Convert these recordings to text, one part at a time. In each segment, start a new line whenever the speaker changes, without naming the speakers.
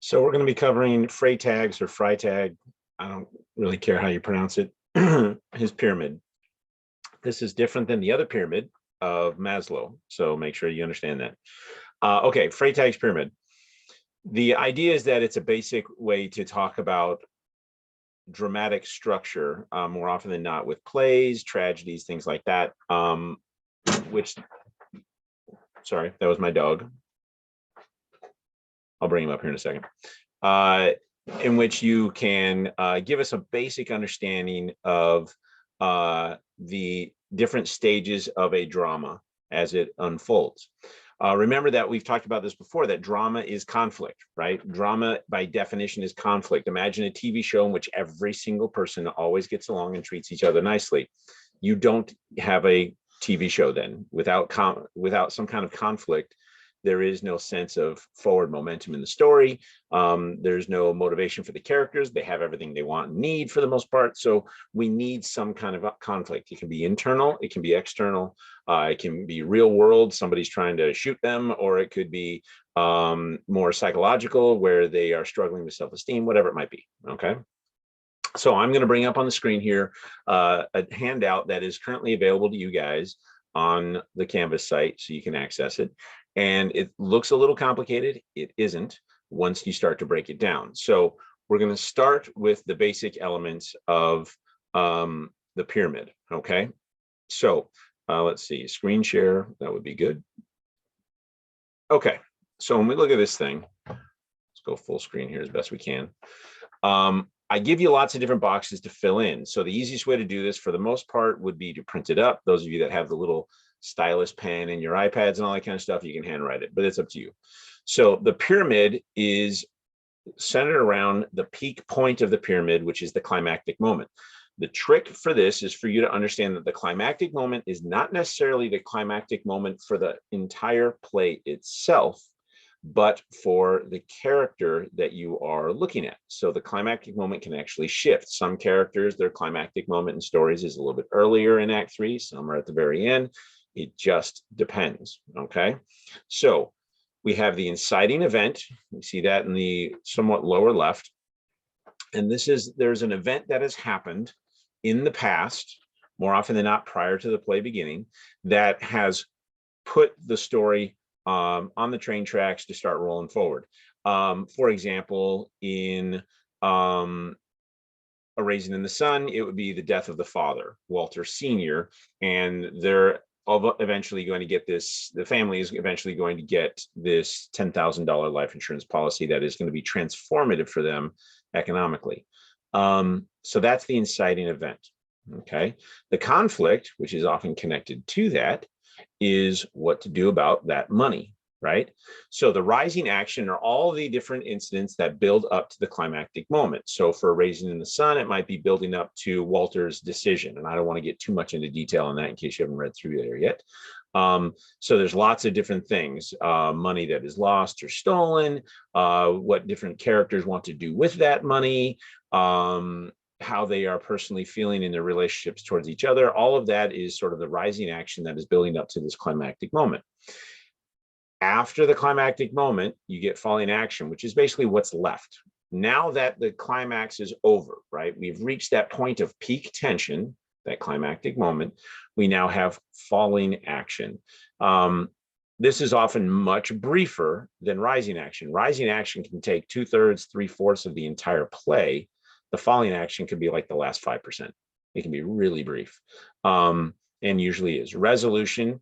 So we're going to be covering Freytag's or Freytag. I don't really care how you pronounce it. His pyramid. This is different than the other pyramid of Maslow. So make sure you understand that. Okay, Freytag's pyramid. The idea is that it's a basic way to talk about dramatic structure more often than not with plays, tragedies, things like that. Sorry, that was my dog. I'll bring him up here in a second. In which you can give us a basic understanding of the different stages of a drama as it unfolds. Remember that we've talked about this before, that drama is conflict, right? Drama by definition is conflict. Imagine a TV show in which every single person always gets along and treats each other nicely. You don't have a TV show then. Without some kind of conflict, there is no sense of forward momentum in the story. There's no motivation for the characters. They have everything they want and need for the most part. So we need some kind of conflict. It can be internal, it can be external, it can be real world, somebody's trying to shoot them, or it could be more psychological where they are struggling with self-esteem, whatever it might be, okay? So I'm gonna bring up on the screen here a handout that is currently available to you guys on the Canvas site so you can access it. And it looks a little complicated. It isn't once you start to break it down. So we're going to start with the basic elements of the pyramid. Okay. So let's see, screen share. That would be good. Okay. So when we look at this thing, let's go full screen here as best we can. I give you lots of different boxes to fill in. So the easiest way to do this for the most part would be to print it up. Those of you that have the little stylus pen in your iPads and all that kind of stuff, you can handwrite it, but it's up to you. So the pyramid is centered around the peak point of the pyramid, which is the climactic moment. The trick for this is for you to understand that the climactic moment is not necessarily the climactic moment for the entire play itself, but for the character that you are looking at. So the climactic moment can actually shift. Some characters, their climactic moment in stories is a little bit earlier in Act 3, some are at the very end. It just depends, okay? So we have the inciting event. We see that in the somewhat lower left. And there's an event that has happened in the past, more often than not prior to the play beginning, that has put the story on the train tracks to start rolling forward. For example, in A Raisin in the Sun, it would be the death of the father, Walter Sr., and they're eventually going to get this, the family is eventually going to get this $10,000 life insurance policy that is going to be transformative for them economically. So that's the inciting event, okay? The conflict, which is often connected to that, is what to do about that money, right? So the rising action are all the different incidents that build up to the climactic moment. So for A Raisin in the Sun, it might be building up to Walter's decision. And I don't want to get too much into detail on that in case you haven't read through there yet. So there's lots of different things, money that is lost or stolen, what different characters want to do with that money, how they are personally feeling in their relationships towards each other. All of that is sort of the rising action that is building up to this climactic moment. After the climactic moment, you get falling action, which is basically what's left. Now that the climax is over, right? We've reached that point of peak tension, that climactic moment. We now have falling action. This is often much briefer than rising action. Rising action can take 2/3, 3/4 of the entire play. The falling action could be like the last 5%. It can be really brief, and usually is. Resolution,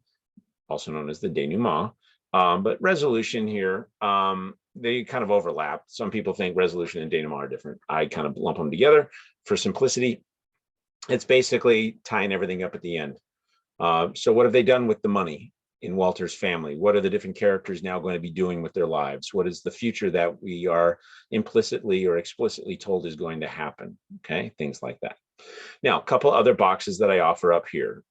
also known as the denouement, but resolution here, they kind of overlap. Some people think resolution and denouement are different. I kind of lump them together for simplicity. It's basically tying everything up at the end. So what have they done with the money in Walter's family? What are the different characters now going to be doing with their lives? What is the future that we are implicitly or explicitly told is going to happen? Okay, things like that. Now, a couple other boxes that I offer up here.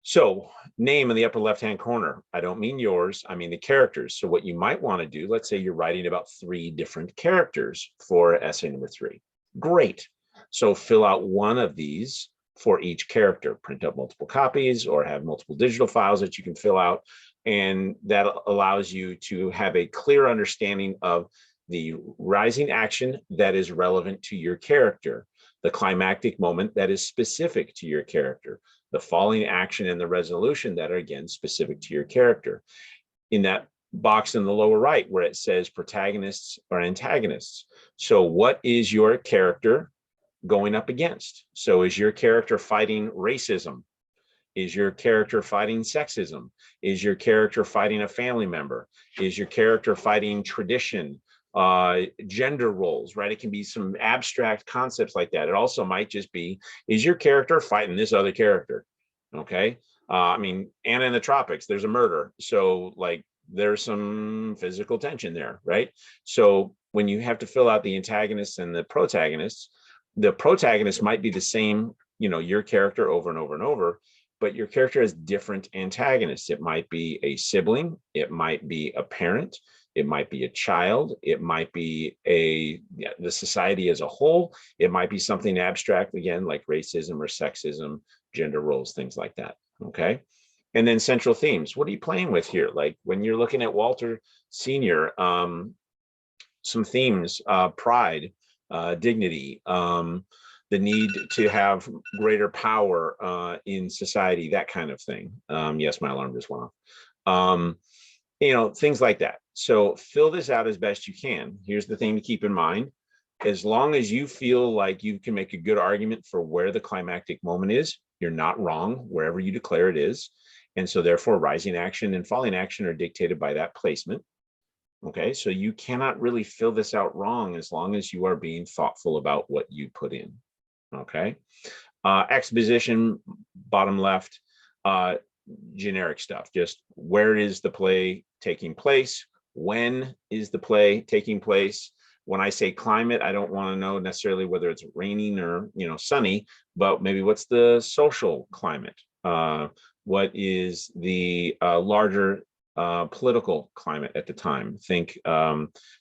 So name in the upper left-hand corner. I don't mean yours, I mean the characters. So what you might want to do, let's say you're writing about 3 different characters for essay number 3. Great. So fill out one of these for each character, print up multiple copies or have multiple digital files that you can fill out. And that allows you to have a clear understanding of the rising action that is relevant to your character, the climactic moment that is specific to your character, the falling action and the resolution that are again specific to your character. In that box in the lower right where it says protagonists or antagonists. So what is your character going up against? So is your character fighting racism? Is your character fighting sexism? Is your character fighting a family member? Is your character fighting tradition, gender roles, right? It can be some abstract concepts like that. It also might just be, is your character fighting this other character? Okay. I mean, Anna in the Tropics, there's a murder. So like, there's some physical tension there, right? So when you have to fill out the antagonists and the protagonist might be the same, your character over and over and over, but your character has different antagonists. It might be a sibling, it might be a parent, it might be a child, it might be the society as a whole, it might be something abstract, again, like racism or sexism, gender roles, things like that, okay? And then central themes. What are you playing with here? Like when you're looking at Walter Sr., some themes, pride, dignity, the need to have greater power in society, that kind of thing. Yes, my alarm just went off. Things like that. So fill this out as best you can. Here's the thing to keep in mind. As long as you feel like you can make a good argument for where the climactic moment is, you're not wrong wherever you declare it is. And so therefore rising action and falling action are dictated by that placement. Okay, so you cannot really fill this out wrong as long as you are being thoughtful about what you put in. Okay, exposition, bottom left, generic stuff. Just where is the play taking place? When is the play taking place? When I say climate, I don't want to know necessarily whether it's raining or sunny, but maybe what's the social climate? What is the larger political climate at the time? Think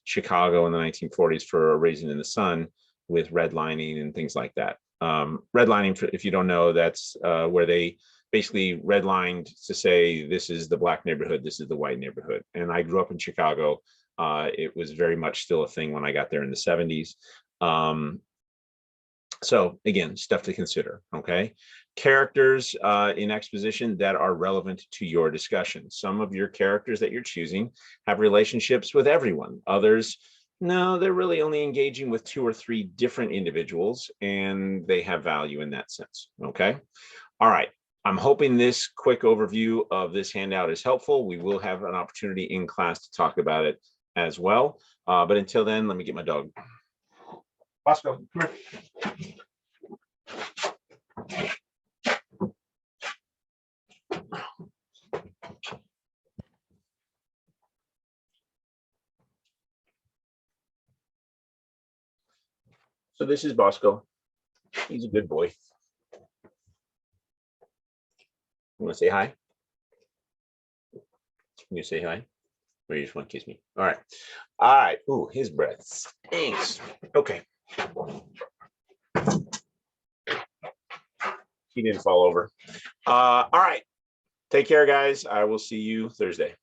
Chicago in the 1940s for A Raisin in the Sun with redlining and things like that. Redlining, if you don't know, that's where they basically redlined to say this is the black neighborhood, this is the white neighborhood. And I grew up in Chicago. It was very much still a thing when I got there in the 70s. So again, stuff to consider, okay? Characters in exposition that are relevant to your discussion. Some of your characters that you're choosing have relationships with everyone. Others, no, they're really only engaging with 2 or 3 different individuals, and they have value in that sense, okay? All right, I'm hoping this quick overview of this handout is helpful. We will have an opportunity in class to talk about it as well. But until then, let me get my dog. Bosco, come here. So this is Bosco. He's a good boy. You want to say hi? Can you say hi? Or you just want to kiss me? All right. All right. Ooh, his breath stinks. Okay. He didn't fall over. All right. Take care, guys. I will see you Thursday.